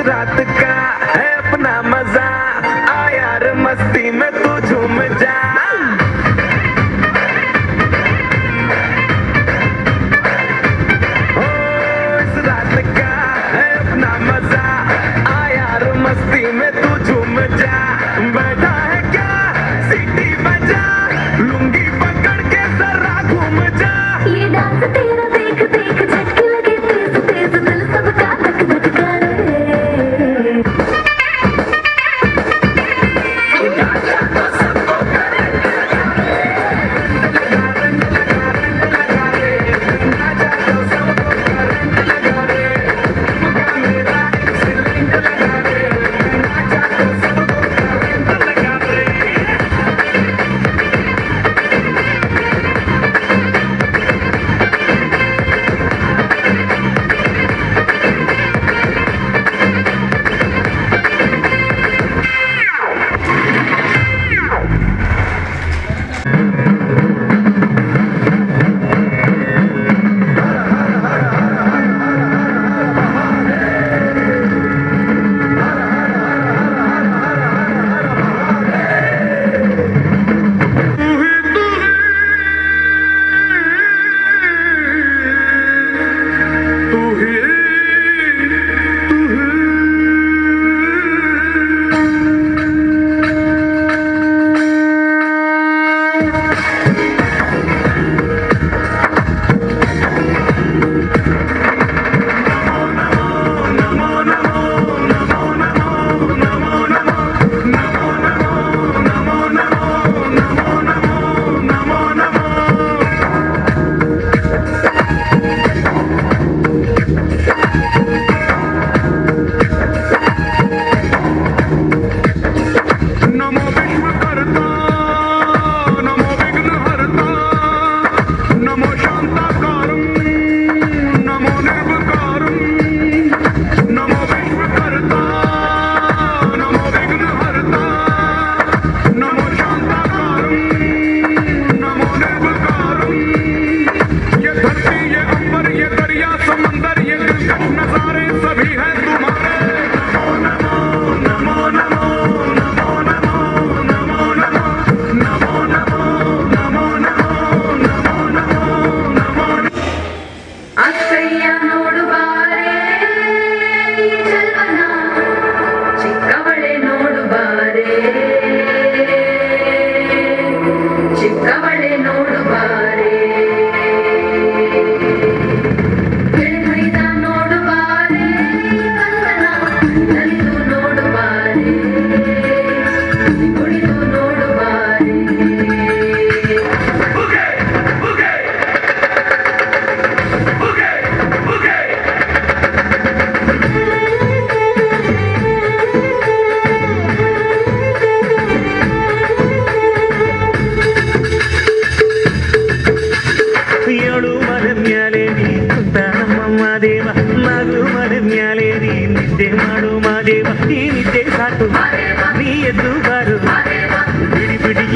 रात का है अपना मजा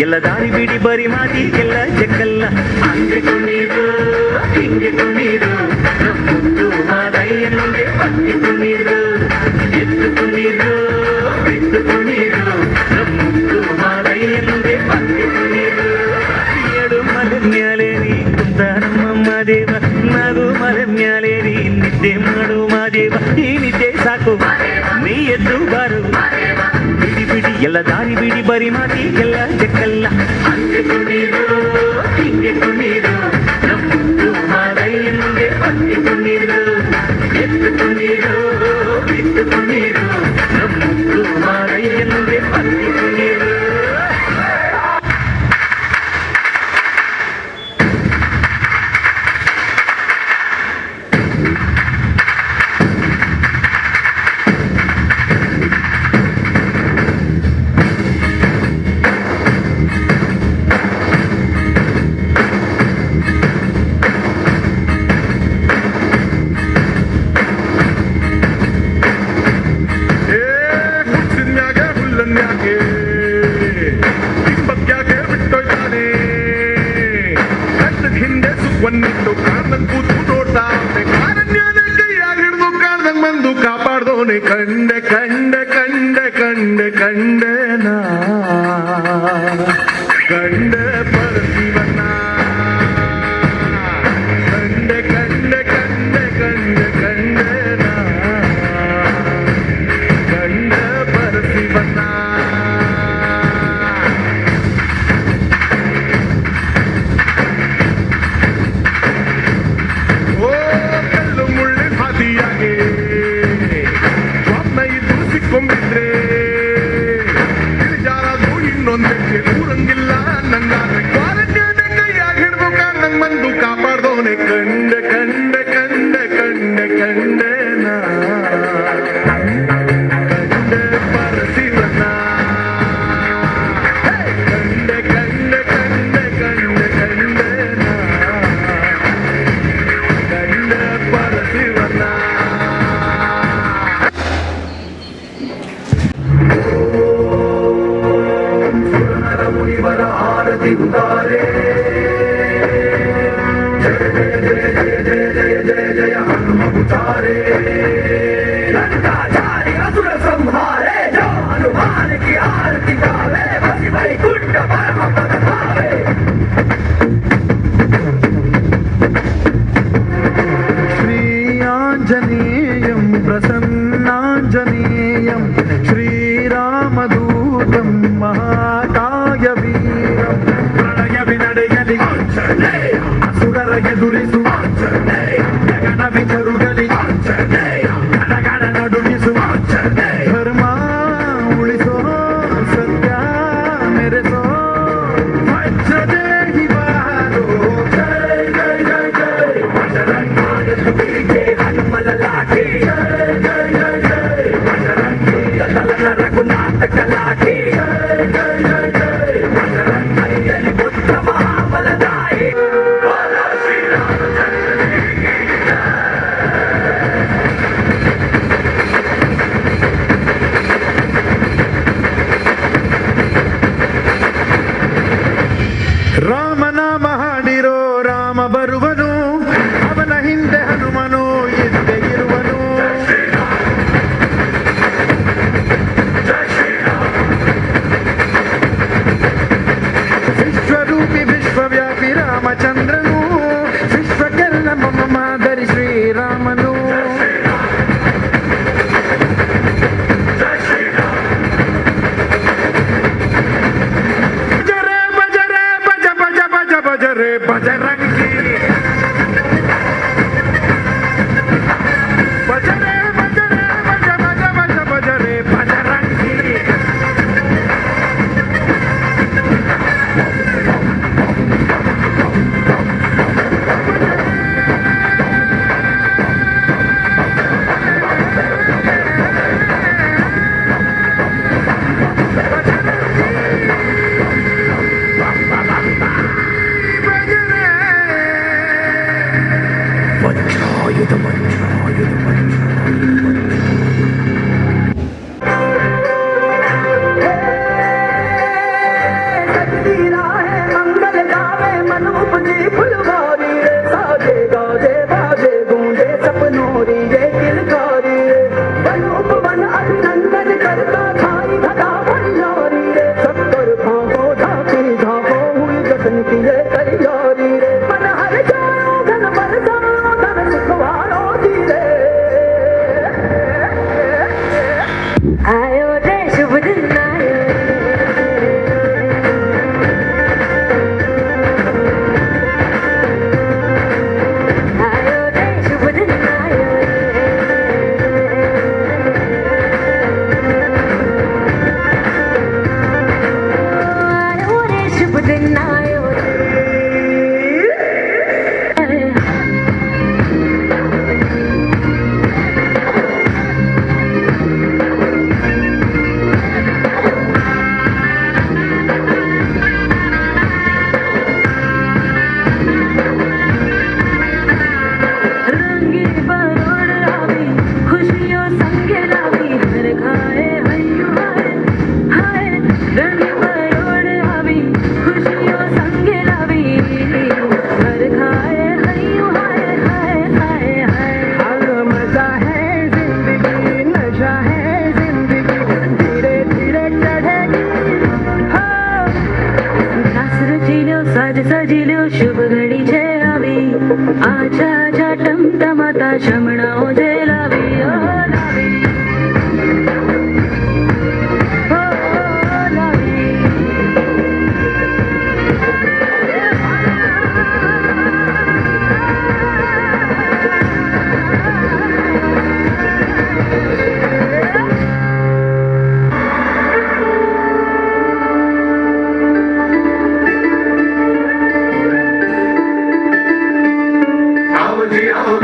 ಎಲ್ಲ ದಾರಿ ಬಿಡಿ ಬರಿ ಮಾತಿಗೆಲ್ಲ ಜಕ್ಕಲ್ಲ. ಹಂಗೆ ಕುಣಿದು ಹಿಂಗೆ ಕುಣಿದು ಮುದ್ದು ಮಾದಯ್ಯನಿಗೆ ಪಟ್ಟಿ ಕುಣಿದು ಎತ್ತು ಕುಣಿದು ಬಿಟ್ಟು ಕುಣಿದು ಮುದ್ದು ಮಾದಯ್ಯನಿಗೆ ಪಟ್ಟಿ ಕುಣಿದು. ಏಳು ಮಲೆ ಮ್ಯಾಲೇರಿ ಕುಂತ ನಮ್ಮಮ್ಮ ದೇವ, ನಗು ಮಲೆ ಮ್ಯಾಲೇರಿ ನಿದ್ದೆ ಮಾಡು ಮಾದೇವ. ಈ ನಿದ್ದೆ ಸಾಕು ನೀ ಎದ್ದು ಬಾರು, ಬಿಡಿ ಬಿಡಿ ಎಲ್ಲ ದಾರಿ ಬಿಡಿ ಬರಿ ಮಾತಿಗೆಲ್ಲ ಜಕ್ಕಲ್ಲ. ಹಂಗೆ ಕುಣಿದು ಹಿಂಗೆ ಕುಣಿದು ಮುದ್ದು ಮಾದಯ್ಯನಿಗೆ ಪಟ್ಟಿ ಕುಣಿದು ಎತ್ತು ಕುಣಿದು ಬಿಟ್ಟು ಕುಣಿದು ಮುದ್ದು ಮಾದಯ್ಯನಿಗೆ ಪಟ್ಟಿ ಕುಣಿದು. ಒಂದಿಟ್ಟು ಕಾಣ್ದಂಗ್ ಕೂತು ನೋಡ್ತಾವೆ, ಕಾರಣ್ಯನ ಕೈಯಾಗ ಹಿಡಿದು ಕಾಣ್ದಂಗ್ ಬಂದು ಕಾಪಾಡ್ದೋನೆ. ಕಂಡೆ ಕಂಡೆ ಕಂಡೆ ಕಂಡೆ ಕಂಡೆನ ಕಂಡೆ ಪರಶಿವನ, ಕಂಡೆ ಕಂಡೆ ಕಂಡೆ ಕಂಡೆ ಕಂಡೆನ ಕಂಡೆ ಪರಶಿವನ. ಕೊಂಬಿದ್ರೆ ಇಳಿಜಾರದು ಇನ್ನೊಂದಕ್ಕೆ ಊರಂಗಿಲ್ಲ ನಂಗಾದ್ರೆ, ಕ್ವಾರಂಟೈನ್ ಕೈಯಾಗ ಹಿಡಿದು ಕಾಣ್ದಂಗ್ ಬಂದು ಕಾಪಾಡ್ದೋನೆ. ಕಂಡೆ ಕಂಡೆ ಕಂಡೆ ಕಂಡೆ ಕಂಡೆನ ಕಂಡೆ ಪರಶಿವನ, ಕಂಡೆ ಕಂಡೆ ಕಂಡೆ ಕಂಡೆ ಕಂಡೆನ ಕಂಡೆ ಪರಶಿವನ. ಮುನಿವರ ಆರತಿ ಉದಾರೆ, ಜಯ ಜಯ ಜಯ ಜಯ ಜಯ ಜಯ ಜಯ ಜಯ ಹನುಮ ಉದಾರೆ. लंकाचारी असुर संहारे, जो हनुमान की आरती गावे, बसी वैकुंठ परम पद पावे. श्री आंजनेयं प्रसन्नांजनेयं श्रीरामदूतं महाकाय वीरं, प्रणय विनडयलि असुरर ಎದುರಿಸು ಜಗನ ವಿಚರುಗಲಿ ಗಣಗಣ ನಡುಗಿಸು, ಧರ್ಮ ಉಳಿಸೋ ಸತ್ಯ ಮೆರೆಸೋ ವಜ್ರದೇಹಿ ಬಾರೋ. ಜೈ ಜೈ ಜೈ ಜೈ ಬಜರಂಗಾಯ ಸುಖಿಗೆ ಹನುಮಲ ಲಾಠಿ, ಜೈ ಜೈ ಜೈ ಜೈ ಬಜರಂಗಿ ದಲನ ರಘುನಾಥ ಕಲಾಠಿ, ಜೈ ಜೈ ಜೈ ಜೈ ಬಜರಂಗಯ್ಯಲಿ ಪುತ್ರ ಮಹಾಬಲದಾಯಿ. ರಾಮನಾಮ ಹಾಡಿರೋ ರಾಮ ಬರುವನು, ಅವನ ಹಿಂದೆ ಹನುಮನು ಇದ್ದೇ ಇರುವನು. ವಿಶ್ವರೂಪಿ ವಿಶ್ವವ್ಯಾಪಿ ರಾಮಚಂದ್ರನು, ವಿಶ್ವಕ್ಕೆಲ್ಲ ಮಮ ಮಾದರಿ ಶ್ರೀರಾಮನು. ಭಜರೆ ಬಜರಂಗಿ ಭಜರೆ ಭಜರೆ ಭಜ ಭಜ ಭಜ ಭಜರೆ ಬಜರಂಗಿ. ಭಜರೆ शुभ घड़ी छे आवी आजा आजा टमटमाता शमणाओ जे लावी ओ लावी ओ लावी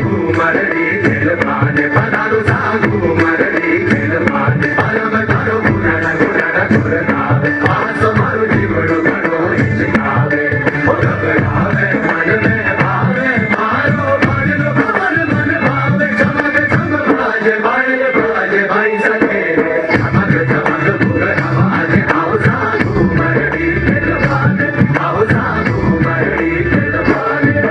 घुमरडी खेलमाने पदारू सागू मरडी खेलमाने अलम करो गुरड गुरड गुरनावे पास मारू जीवड़ो करो हिचकावे ओ घबरावे मन में भावे मारो बाजलो कमर मन भावे चमक चमक बाजे भाई सके चमक चमक गुर आवाज आओ सागू मरडी खेलमाने आओ सागू मरडी खेलमाने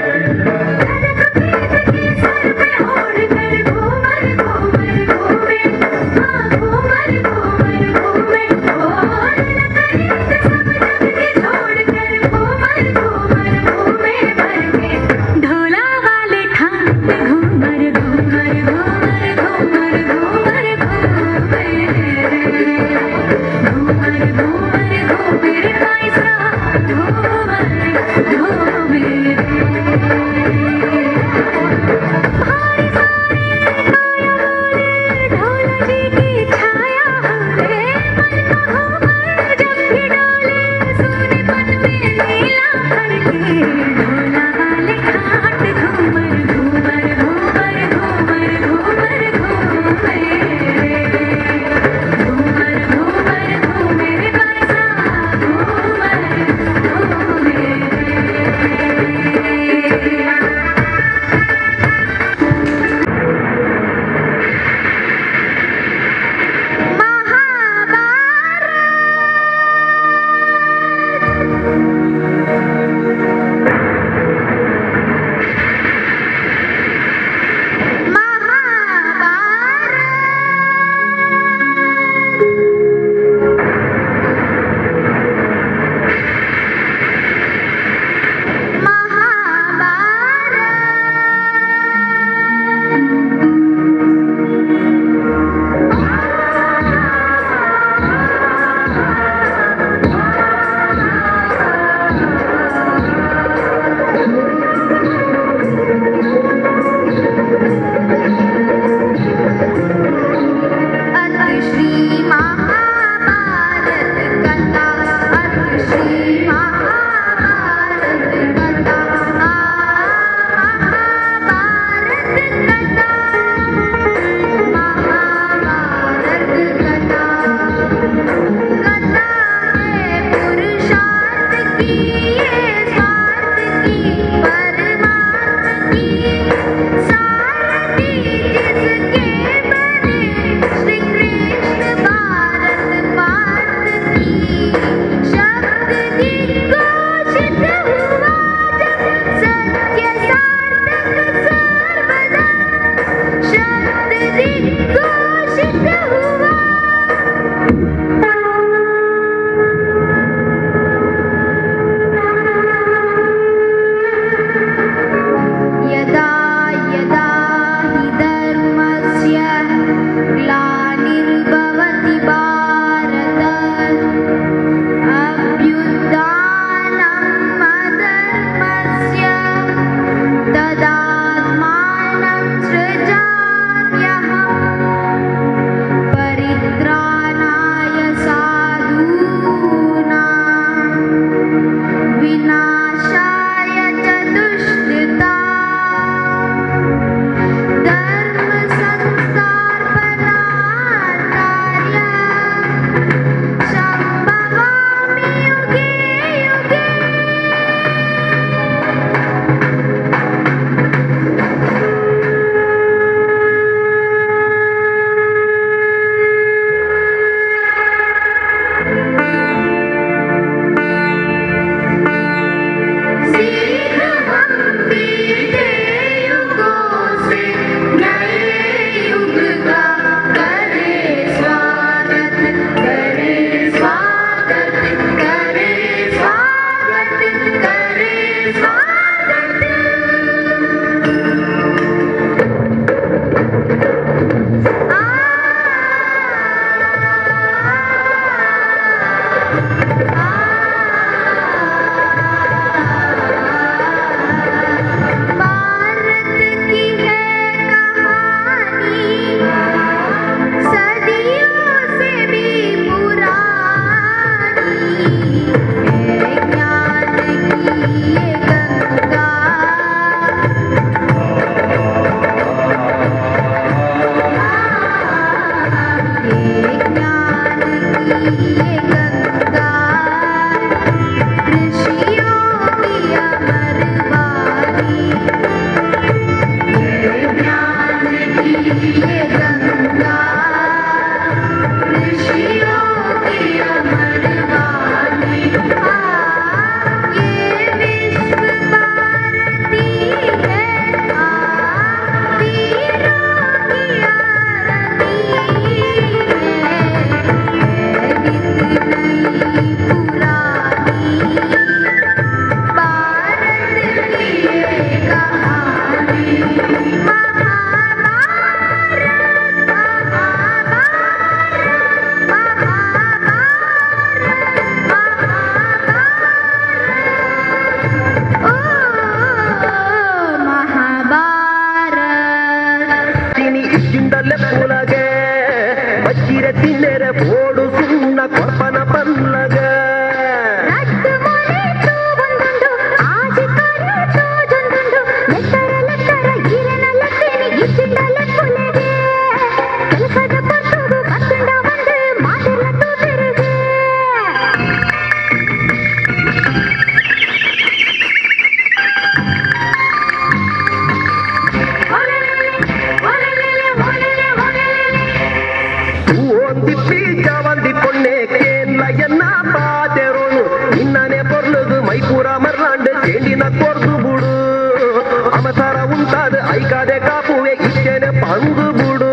ಬಂದು ಬಿಡು.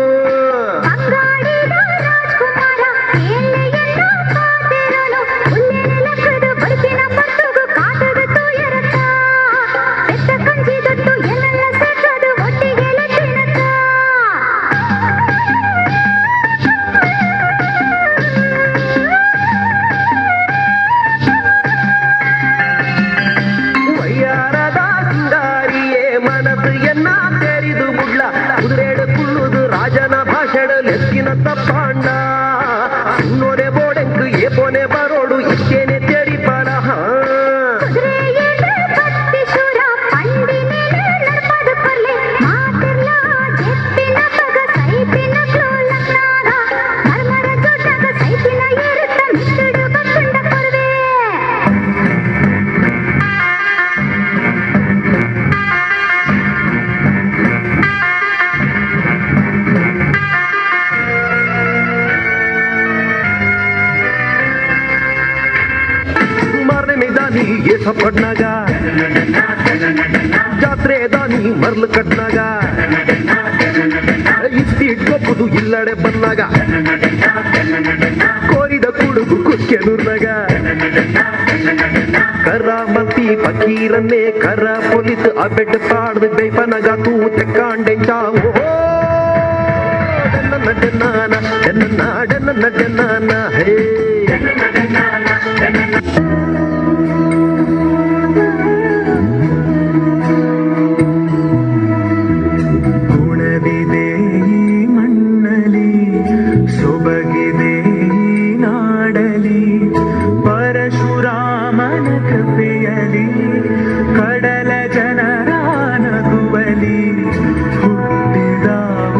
ವಯ್ಯಾರದ ಸಿಂಗಾರಿಯೇ ಮನಸ್ಸು ಎನ್ನ ತೆರಿದು ಬುಡ್ಲ ಕುದುರೆಡು ಕುಳ್ಳುದು ರಾಜನ ಭಾಷಣ ಲೆಕ್ಕಿನ ತಪ್ಪಾಂಡ ಸುನ್ನೋನೆ ಬೋಡೆಂಕು ಏಪೋನೆ ಬರೋಡು ಇಷ್ಟೇನೆ ತೆರಿ ಬರಹ. दानी ये सपड़नागा जात्रे दानी मर्ल कटनागा स्पीड गोपुದು ಇಲ್ಲಡೆ ಬಂದಾಗ ಕೋರಿದ ಕುಡುಗು ಕುಕ್ಕೆನುರ್ನಾಗ ಕರಾಮತಿ ಫಕೀರನ್ನೇ ಕರ ಪೊಲೀಸ್ ಆ ಬೆಡ್ ಪಾಡ್ದು ಬೈಪನಗ ತೂ ತೆಕ್ಕಾಂಡೆಂಚಾವು ಡನ್ನ ಡನ್ನಾನ ಡನ್ನ ಡನ್ನ ಡನ್ನಾನ ಹೇ ಗುಣವಿದೆ ಈ ಮಣ್ಣಲಿ ಸೊಬಗಿದೆ ಈ ನಾಡಲಿ ಪರಶುರಾಮನ ಕೃಪೆಯಲಿ ಕಡಲ ಜನರ ನಗುವಲಿ ಹುಟ್ಟಿದ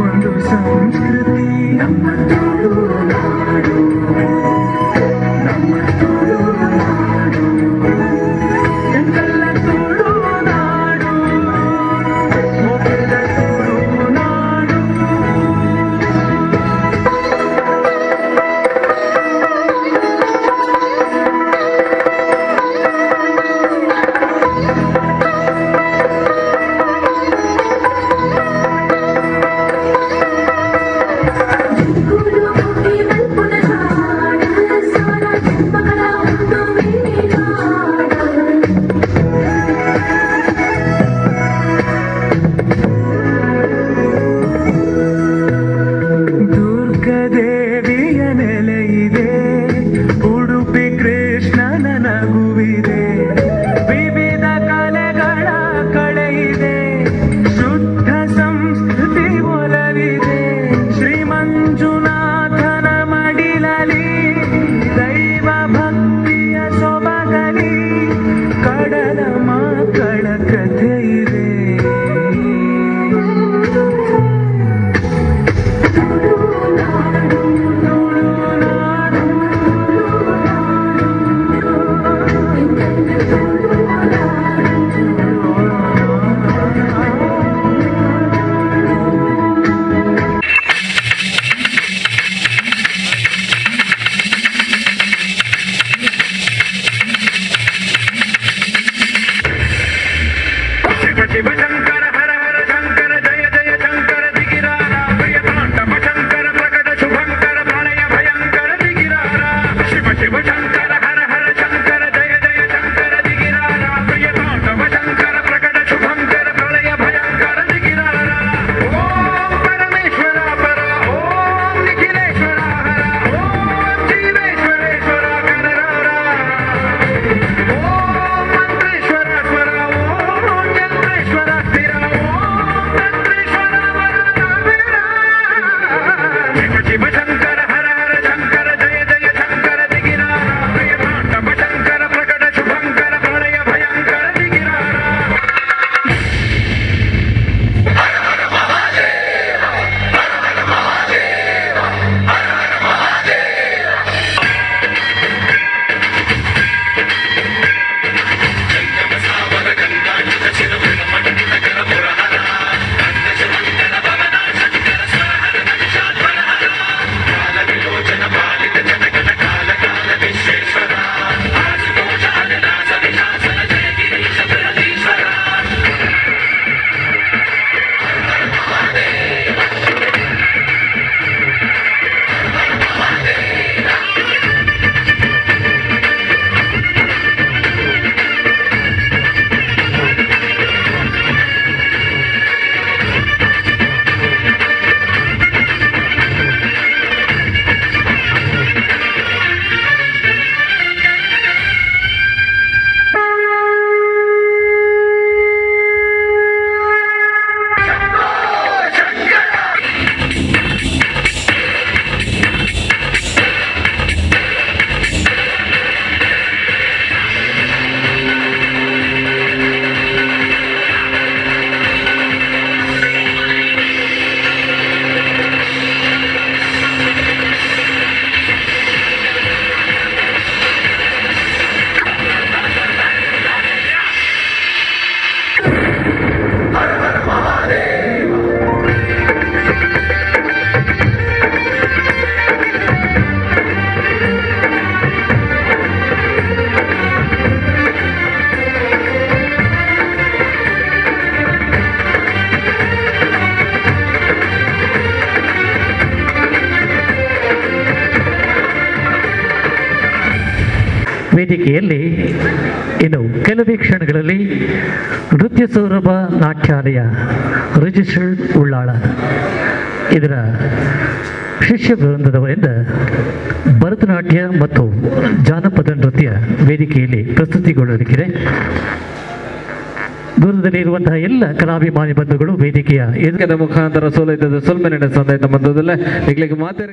ಒಂದು ಸಂಸ್ಕೃತಿ ನಮ್ಮ ತುಳುನಾಡು ನಮ್ಮ ತುಳುನಾಡು ಎಂತೆಲ್ಲ ತುಳುನಾಡು ಮೊಗದ ತುಳುನಾಡು. ದುರ್ಗದೇವಿಯ ನೆಲೆಯಿದೆ ಉಡುಪಿ ಕೃಷ್ಣನ ನಗುವಿದೆ ವಿವಿಧ ಕಲೆಗಳ ಕಳೆಯಿದೆ ಶುದ್ಧ ಸಂಸ್ಕೃತಿ ಒಲವಿದೆ ಶ್ರೀ ಮಂಜುನಾಥನ ಮಡಿಲಲಿ ದೈವ ಭಕ್ತಿಯ ಸೊಬಗಲಿ ಕಡಲ ಮಕ್ಕಳ ಕಥೆ ಇದೆ. ಶಿವ ಶಂಕರ ಹರ ಹರ ಶಂಕರ ಜಯ ಜಯ ಶಂಕರ ದಿಗಿರಾರ ಪ್ರಿಯತಾಂಡವ ಶಂಕರ ಪ್ರಕಟ ಶುಭಂಕರ ಪ್ರಳಯ ಭಯಂಕರ ದಿಗಿರಾರ ಶಿವ ಶಿವ ಶಂಕರ ಹರ ಹರ ಶಂಕರ ಜಯ ಜಯ ಶಂಕರ ದಿಗಿರಾರ ಪ್ರಿಯತಾಂಡವ ಶಂಕರ ಪ್ರಕಟ ಶುಭಂಕರ ಪ್ರಳಯ ಭಯಂಕರ ದಿಗಿರಾರ. ಓಂ ಪರಮೇಶ್ವರ ಪರ ಓಂ ನಿಖಿಲೇಶ್ವರ ಹರ ಓಂ ಜೀವೇಶ್ವರೇಶ್ವರ ಕನರಾರ ಓಂ ಮಂತ್ರೇಶ್ವರ ಸ್ವರ ಓಂ ಯಂತ್ರೇಶ್ವರ ವೇದಿಕೆಯಲ್ಲಿ ಇನ್ನು ಕೆಲವೇ ಕ್ಷಣಗಳಲ್ಲಿ ನೃತ್ಯ ಸೌರಭ ನಾಟ್ಯಾಲಯ ರಿಜಿಸ್ಟರ್ಡ್ ಉಳ್ಳಾಳ ಇದರ ಶಿಷ್ಯ ವೃಂದದವರಿಂದ ಭರತನಾಟ್ಯ ಮತ್ತು ಜಾನಪದ ನೃತ್ಯ ವೇದಿಕೆಯಲ್ಲಿ ಪ್ರಸ್ತುತಿಗೊಳ್ಳಲಿಕ್ಕಿದೆ. ದೂರದಲ್ಲಿ ಇರುವಂತಹ ಎಲ್ಲ ಕಲಾಭಿಮಾನಿ ಬಂಧುಗಳು ವೇದಿಕೆಯ ಮುಖಾಂತರ ಸೋಲೈತದ ಸೊಲ್ಮೆನೆ ಸಂದಾಯ ಬಂಧುದಲ್ಲ ಈಗಲಿಗೆ ಮಾತಾಡ